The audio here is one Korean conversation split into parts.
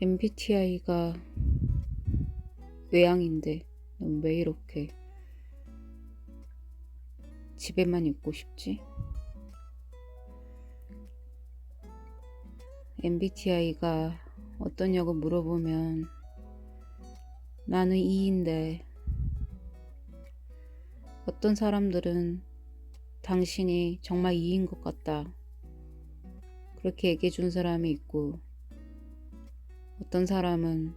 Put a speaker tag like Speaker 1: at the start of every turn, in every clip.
Speaker 1: MBTI가 외향인데 넌 왜 이렇게 집에만 있고 싶지? MBTI가 어떠냐고 물어보면 나는 E인데 어떤 사람들은 당신이 정말 E인 것 같다 그렇게 얘기해 준 사람이 있고, 어떤 사람은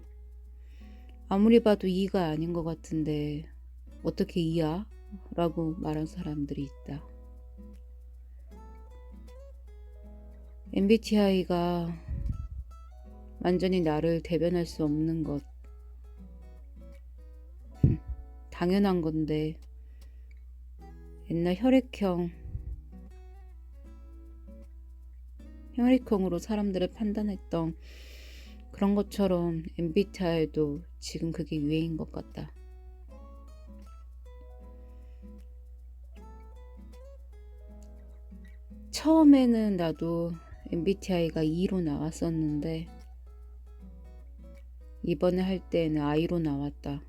Speaker 1: 아무리 봐도 E가 아닌 것 같은데 어떻게 E야? 라고 말한 사람들이 있다. MBTI가 완전히 나를 대변할 수 없는 것, 당연한 건데 옛날 혈액형으로 사람들을 판단했던 그런 것처럼 MBTI도 지금 그게 유행인 것 같다. 처음에는 나도 MBTI가 E로 나왔었는데 이번에 할 때는 I로 나왔다.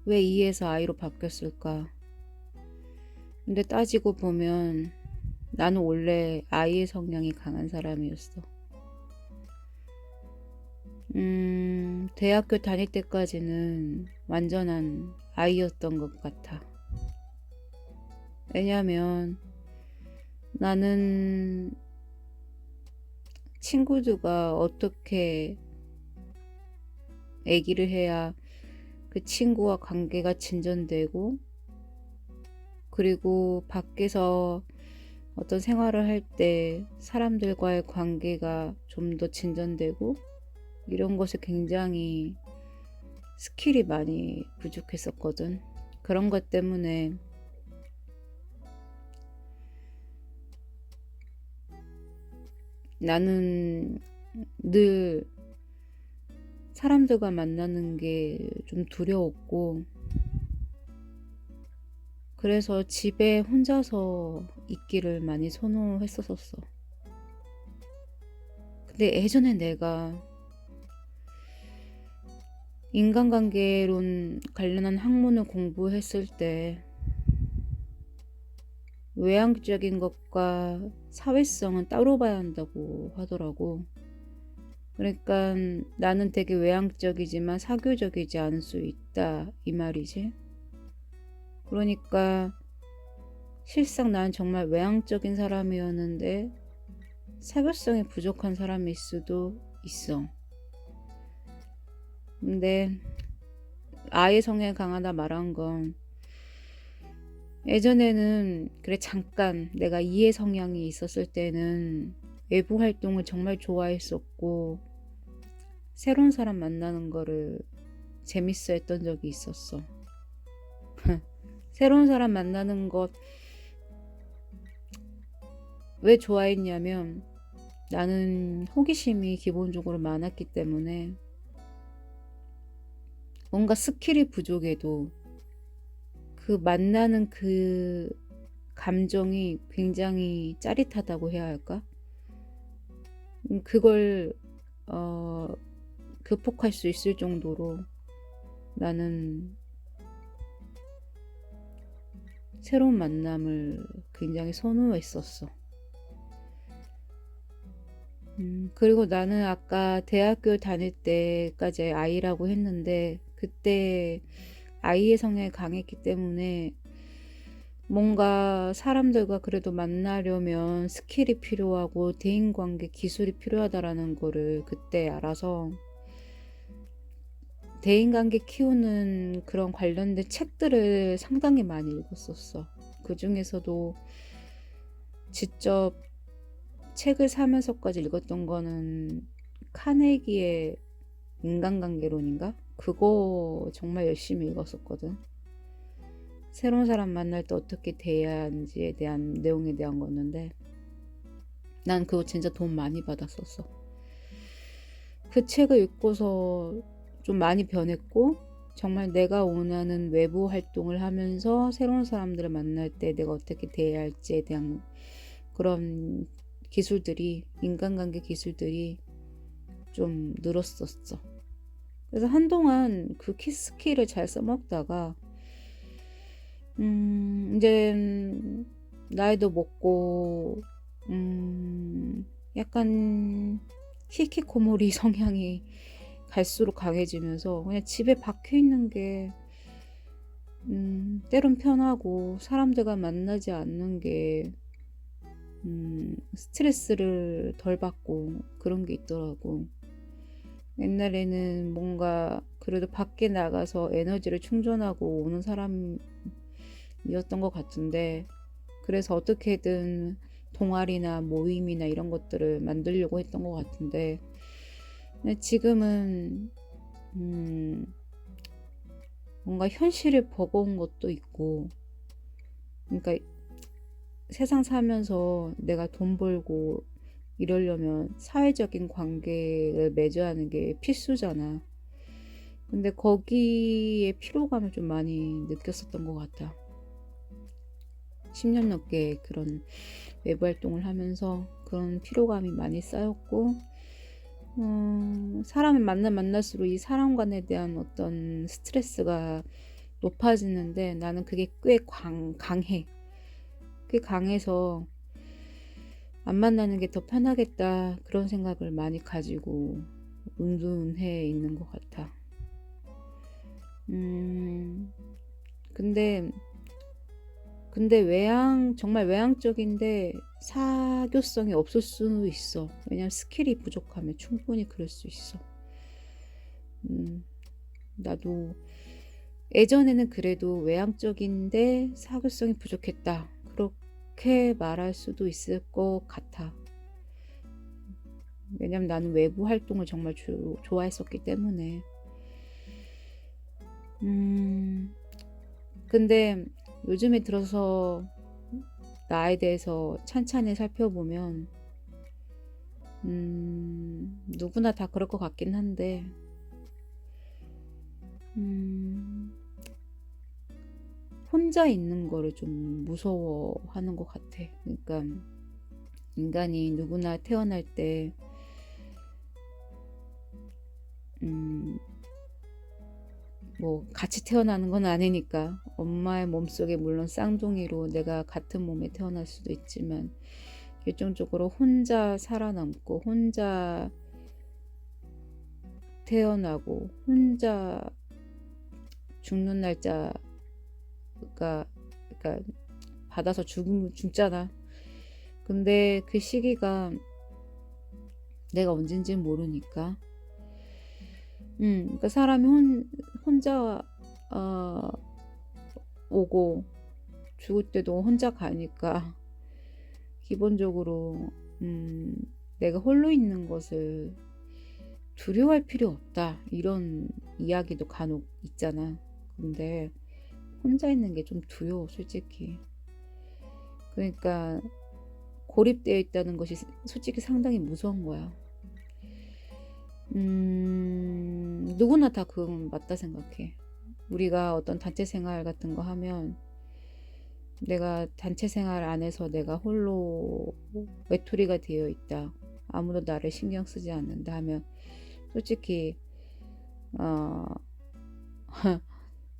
Speaker 1: 왜 E에서 I로 바뀌었을까? 근데 따지고 보면 나는 원래 I의 성향이 강한 사람이었어. 대학교 다닐 때까지는 완전한 I였던 것 같아. 왜냐면 나는 친구들과 어떻게 얘기를 해야 그 친구와 관계가 진전되고, 그리고 밖에서 어떤 생활을 할 때 사람들과의 관계가 좀 더 진전되고, 이런 것에 굉장히 스킬이 많이 부족했었거든. 그런 것 때문에 나는 늘 사람들과 만나는 게 좀 두려웠고, 그래서 집에 혼자서 있기를 많이 선호했었어. 근데 예전에 내가 인간관계론 관련한 학문을 공부했을 때 외향적인 것과 사회성은 따로 봐야 한다고 하더라고. 그러니까 나는 되게 외향적이지만 사교적이지 않을 수 있다 이 말이지. 그러니까 실상 난 정말 외향적인 사람이었는데 사교성이 부족한 사람일 수도 있어. 근데 아의 성향이 강하다 말한 건, 예전에는 그래 잠깐 내가 이의 성향이 있었을 때는 외부 활동을 정말 좋아했었고 새로운 사람 만나는 거를 재밌어 했던 적이 있었어. 새로운 사람 만나는 것 왜 좋아했냐면 나는 호기심이 기본적으로 많았기 때문에 뭔가 스킬이 부족해도 그 만나는 그 감정이 굉장히 짜릿하다고 해야 할까? 그걸 극복할 수 있을 정도로 나는 새로운 만남을 굉장히 선호했었어. 그리고 나는 아까 대학교 다닐 때까지 I라고 했는데 그때 I의 성향이 강했기 때문에 뭔가 사람들과 그래도 만나려면 스킬이 필요하고 대인관계 기술이 필요하다라는 거를 그때 알아서 대인관계 키우는 그런 관련된 책들을 상당히 많이 읽었었어. 그 중에서도 직접 책을 사면서까지 읽었던 거는 카네기의 인간관계론인가? 그거 정말 열심히 읽었었거든. 새로운 사람 만날 때 어떻게 대해야 하는지에 대한 내용에 대한 거였는데 난 그거 진짜 돈 많이 받았었어. 그 책을 읽고서 좀 많이 변했고, 정말 내가 원하는 외부 활동을 하면서 새로운 사람들을 만날 때 내가 어떻게 대해야 할지에 대한 그런 기술들이, 인간관계 기술들이 좀 늘었었어. 그래서 한동안 그 스킬을 잘 써먹다가 이제 나이도 먹고 약간 히키코모리 성향이 갈수록 강해지면서 그냥 집에 박혀 있는 게 때론 편하고 사람들과 만나지 않는 게 스트레스를 덜 받고 그런 게 있더라고. 옛날에는 뭔가 그래도 밖에 나가서 에너지를 충전하고 오는 사람이었던 것 같은데, 그래서 어떻게든 동아리나 모임이나 이런 것들을 만들려고 했던 것 같은데, 근데 지금은 뭔가 현실이 버거운 것도 있고, 그러니까 세상 살면서 내가 돈 벌고 이러려면 사회적인 관계를 맺어야 하는 게 필수잖아. 근데 거기에 피로감을 좀 많이 느꼈었던 것 같아. 10년 넘게 그런 외부 활동을 하면서 그런 피로감이 많이 쌓였고, 사람을 만날수록 이 사람 간에 대한 어떤 스트레스가 높아지는데 나는 그게 꽤 강해. 꽤 강해서 안 만나는 게 더 편하겠다 그런 생각을 많이 가지고 은둔해 있는 것 같아. 근데 정말 외향적인데 사교성이 없을 수 있어. 왜냐면 스킬이 부족하면 충분히 그럴 수 있어. 나도 예전에는 그래도 외향적인데 사교성이 부족했다, 그렇게 말할 수도 있을 것 같아. 왜냐면 나는 외부 활동을 정말 좋아했었기 때문에. 근데 요즘에 들어서 나에 대해서 찬찬히 살펴보면 누구나 다 그럴 것 같긴 한데 혼자 있는 거를 좀 무서워하는 것 같아. 그러니까 인간이 누구나 태어날 때 뭐 같이 태어나는 건 아니니까 엄마의 몸속에 물론 쌍둥이로 내가 같은 몸에 태어날 수도 있지만 결정적으로 혼자 살아남고 혼자 태어나고 혼자 죽는 날짜가, 그러니까 받아서 죽잖아. 근데 그 시기가 내가 언젠지 모르니까 그러니까 사람이 혼자 오고 죽을 때도 혼자 가니까 기본적으로 내가 홀로 있는 것을 두려워할 필요 없다, 이런 이야기도 간혹 있잖아. 근데 혼자 있는 게 좀 두려워, 솔직히. 그러니까 고립되어 있다는 것이 솔직히 상당히 무서운 거야. 누구나 다 그건 맞다 생각해. 우리가 어떤 단체 생활 같은 거 하면 내가 단체 생활 안에서 내가 홀로 외톨이가 되어 있다, 아무도 나를 신경 쓰지 않는다 하면 솔직히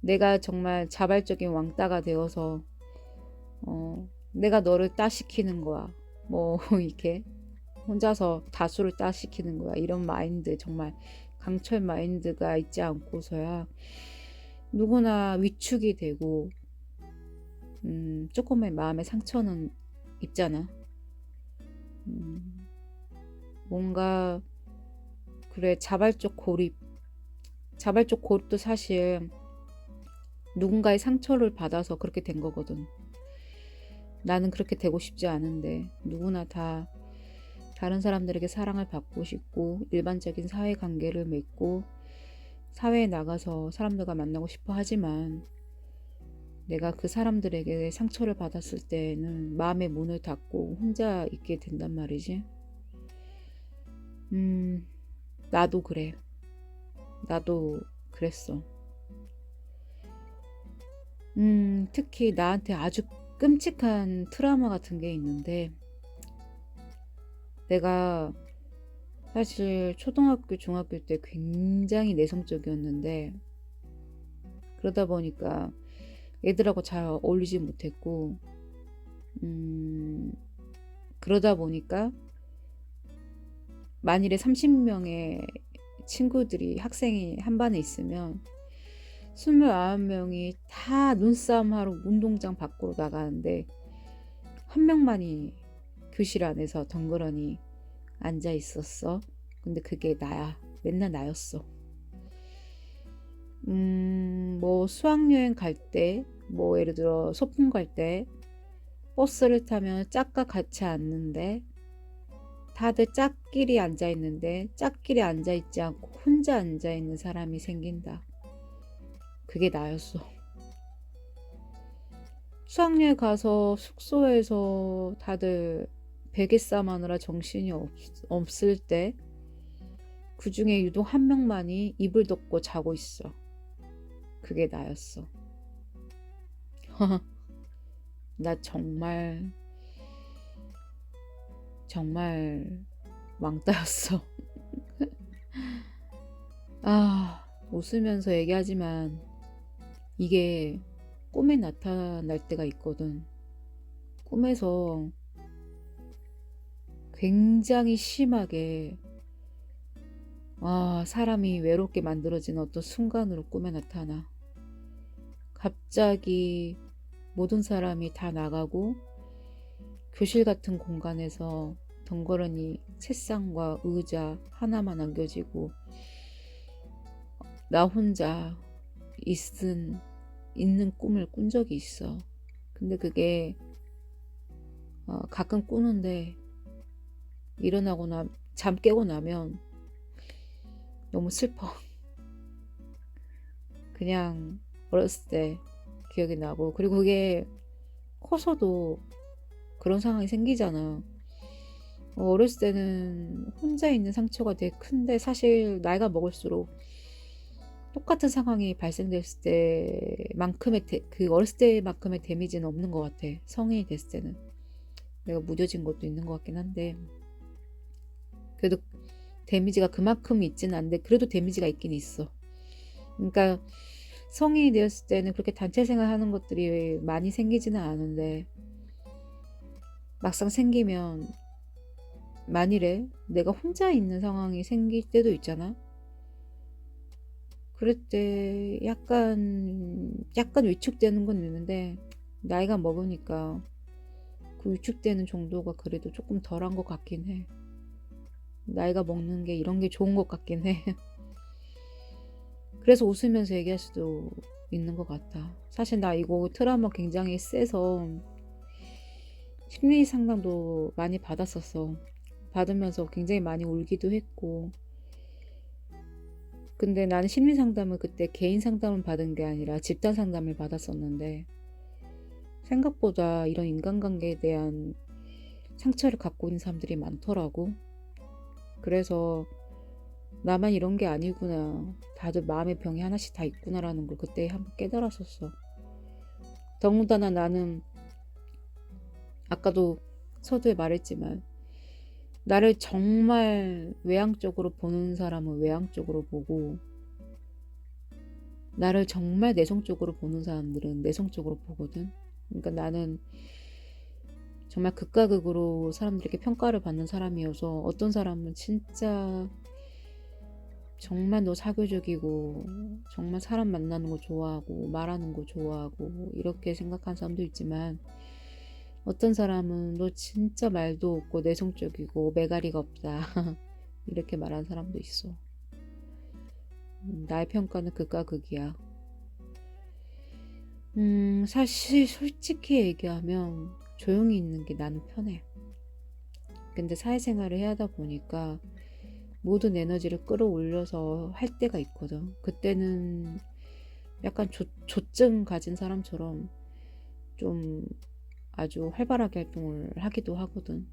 Speaker 1: 내가 정말 자발적인 왕따가 되어서 내가 너를 따시키는 거야, 뭐 이렇게 혼자서 다수를 따시키는 거야, 이런 마인드, 정말 강철 마인드가 있지 않고서야 누구나 위축이 되고 조금의 마음의 상처는 있잖아. 뭔가 그래, 자발적 고립도 사실 누군가의 상처를 받아서 그렇게 된 거거든. 나는 그렇게 되고 싶지 않은데 누구나 다 다른 사람들에게 사랑을 받고 싶고 일반적인 사회관계를 맺고 사회에 나가서 사람들과 만나고 싶어 하지만 내가 그 사람들에게 상처를 받았을 때는 마음의 문을 닫고 혼자 있게 된단 말이지. 나도 그래. 나도 그랬어. 특히 나한테 아주 끔찍한 트라우마 같은 게 있는데 내가 사실 초등학교, 중학교 때 굉장히 내성적이었는데 그러다 보니까 애들하고 잘 어울리지 못했고 그러다 보니까 만일에 30명의 친구들이 학생이 한 반에 있으면 29명이 다 눈싸움하러 운동장 밖으로 나가는데 한 명만이 교실 안에서 덩그러니 앉아 있었어. 근데 그게 나야. 맨날 나였어. 뭐 수학여행 갈 때, 뭐 예를 들어 소풍 갈 때 버스를 타면 짝과 같이 앉는데 다들 짝끼리 앉아 있는데 짝끼리 앉아 있지 않고 혼자 앉아 있는 사람이 생긴다. 그게 나였어. 수학여행 가서 숙소에서 다들 베개 싸움하느라 정신이 없을 때 그 중에 유독 한 명만이 이불 덮고 자고 있어. 그게 나였어. 나 정말 정말 왕따였어. 아, 웃으면서 얘기하지만 이게 꿈에 나타날 때가 있거든. 꿈에서 굉장히 심하게 사람이 외롭게 만들어진 어떤 순간으로 꿈에 나타나. 갑자기 모든 사람이 다 나가고 교실 같은 공간에서 덩그러니 책상과 의자 하나만 남겨지고 나 혼자 있는 꿈을 꾼 적이 있어. 근데 그게 가끔 꾸는데 일어나거나 잠 깨고 나면 너무 슬퍼. 그냥 어렸을 때 기억이 나고, 그리고 그게 커서도 그런 상황이 생기잖아. 어렸을 때는 혼자 있는 상처가 되게 큰데 사실 나이가 먹을수록 똑같은 상황이 발생됐을 때만큼의 그 어렸을 때만큼의 데미지는 없는 것 같아. 성인이 됐을 때는 내가 무뎌진 것도 있는 것 같긴 한데, 그래도 데미지가 그만큼 있지는 않은데 그래도 데미지가 있긴 있어. 그러니까 성인이 되었을 때는 그렇게 단체 생활하는 것들이 많이 생기지는 않은데 막상 생기면 만일에 내가 혼자 있는 상황이 생길 때도 있잖아. 그럴 때 약간 위축되는 건 있는데 나이가 먹으니까 그 위축되는 정도가 그래도 조금 덜한 것 같긴 해. 나이가 먹는 게 이런 게 좋은 것 같긴 해. 그래서 웃으면서 얘기할 수도 있는 것 같아. 사실 나 이거 트라우마 굉장히 세서 심리 상담도 많이 받았었어. 받으면서 굉장히 많이 울기도 했고. 근데 나는 심리 상담을 그때 개인 상담을 받은 게 아니라 집단 상담을 받았었는데 생각보다 이런 인간관계에 대한 상처를 갖고 있는 사람들이 많더라고. 그래서 나만 이런 게 아니구나. 다들 마음의 병이 하나씩 다 있구나라는 걸 그때 한번 깨달았었어. 더군다나 나는 아까도 서두에 말했지만 나를 정말 외향적으로 보는 사람은 외향적으로 보고 나를 정말 내성적으로 보는 사람들은 내성적으로 보거든. 그러니까 나는 정말 극과 극으로 사람들에게 평가를 받는 사람이어서 어떤 사람은 진짜 정말 너 사교적이고 정말 사람 만나는 거 좋아하고 말하는 거 좋아하고 이렇게 생각하는 사람도 있지만 어떤 사람은 너 진짜 말도 없고 내성적이고 매가리가 없다 이렇게 말하는 사람도 있어. 나의 평가는 극과 극이야. 사실 솔직히 얘기하면 조용히 있는 게 나는 편해. 근데 사회생활을 해야 하다 보니까 모든 에너지를 끌어올려서 할 때가 있거든. 그때는 약간 조증 가진 사람처럼 좀 아주 활발하게 활동을 하기도 하거든.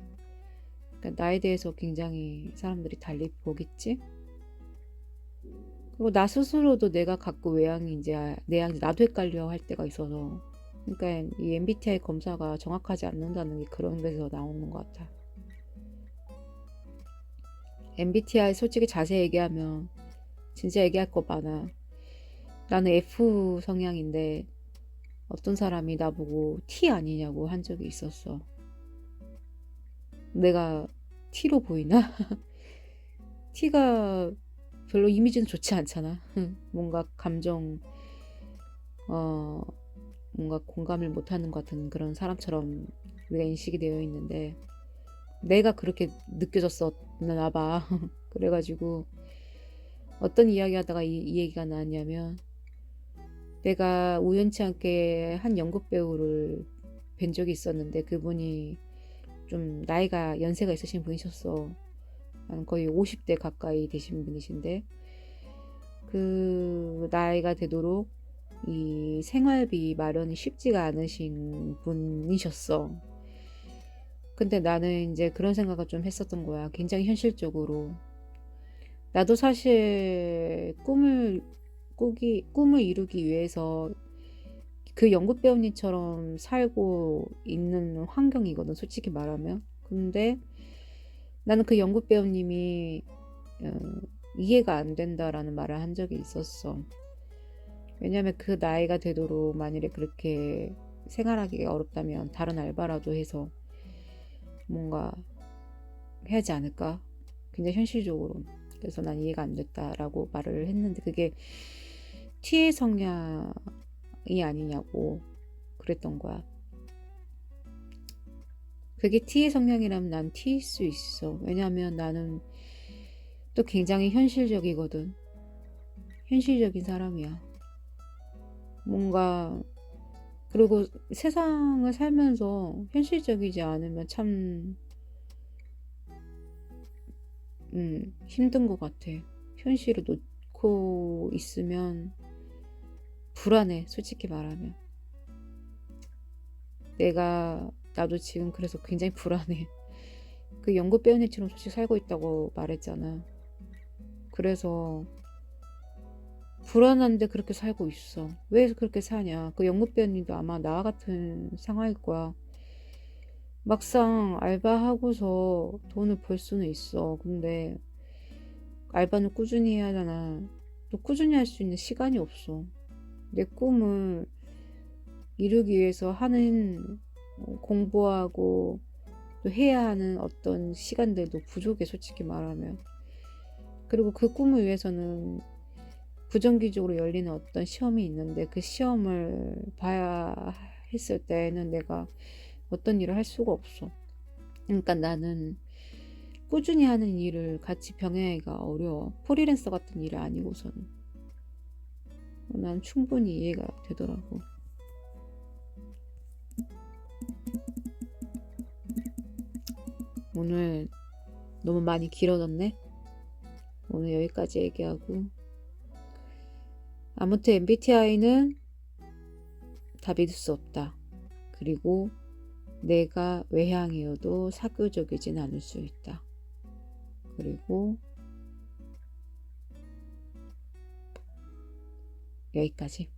Speaker 1: 그러니까 나에 대해서 굉장히 사람들이 달리 보겠지? 그리고 나 스스로도 내가 갖고 외향인지 내향인지 나도 헷갈려 할 때가 있어서, 그러니까 이 MBTI 검사가 정확하지 않는다는 게 그런 데서 나오는 것 같아. MBTI 솔직히 자세히 얘기하면 진짜 얘기할 거 많아. 나는 F 성향인데 어떤 사람이 나보고 T 아니냐고 한 적이 있었어. 내가 T로 보이나? T가 별로 이미지는 좋지 않잖아. 뭔가 감정, 어, 뭔가 공감을 못하는 것 같은 그런 사람처럼 우리가 인식이 되어 있는데 내가 그렇게 느껴졌었나 봐. 그래가지고 어떤 이야기 하다가 이 얘기가 나왔냐면 내가 우연치 않게 한 연극 배우를 뵌 적이 있었는데 그분이 좀 나이가 연세가 있으신 분이셨어. 한 거의 50대 가까이 되신 분이신데 그 나이가 되도록 이 생활비 마련이 쉽지가 않으신 분이셨어. 근데 나는 이제 그런 생각을 좀 했었던 거야. 굉장히 현실적으로. 나도 사실 꿈을 이루기 위해서 그 연극 배우님처럼 살고 있는 환경이거든, 솔직히 말하면. 근데 나는 그 연극 배우님이 어, 이해가 안 된다라는 말을 한 적이 있었어. 왜냐면 그 나이가 되도록 만일에 그렇게 생활하기가 어렵다면 다른 알바라도 해서 뭔가 해야지 않을까? 굉장히 현실적으로. 그래서 난 이해가 안 됐다라고 말을 했는데 그게 T의 성향이 아니냐고 그랬던 거야. 그게 T의 성향이라면 난 T일 수 있어. 왜냐하면 나는 또 굉장히 현실적이거든. 현실적인 사람이야. 뭔가 그리고 세상을 살면서 현실적이지 않으면 참 힘든 것 같아. 현실을 놓고 있으면 불안해. 솔직히 말하면 나도 지금 그래서 굉장히 불안해. 그 연극 배우님처럼 솔직히 살고 있다고 말했잖아. 그래서 불안한데 그렇게 살고 있어. 왜 그렇게 사냐? 그 연극 배우님도 아마 나와 같은 상황일 거야. 막상 알바하고서 돈을 벌 수는 있어. 근데 알바는 꾸준히 해야 하잖아. 또 꾸준히 할 수 있는 시간이 없어. 내 꿈을 이루기 위해서 하는 공부하고 또 해야 하는 어떤 시간들도 부족해, 솔직히 말하면. 그리고 그 꿈을 위해서는 부정기적으로 열리는 어떤 시험이 있는데 그 시험을 봐야 했을 때는 내가 어떤 일을 할 수가 없어. 그러니까 나는 꾸준히 하는 일을 같이 병행하기가 어려워. 프리랜서 같은 일이 아니고서는. 난 충분히 이해가 되더라고. 오늘 너무 많이 길어졌네. 오늘 여기까지 얘기하고. 아무튼 MBTI는 다 믿을 수 없다. 그리고 내가 외향이어도 사교적이진 않을 수 있다. 그리고 여기까지.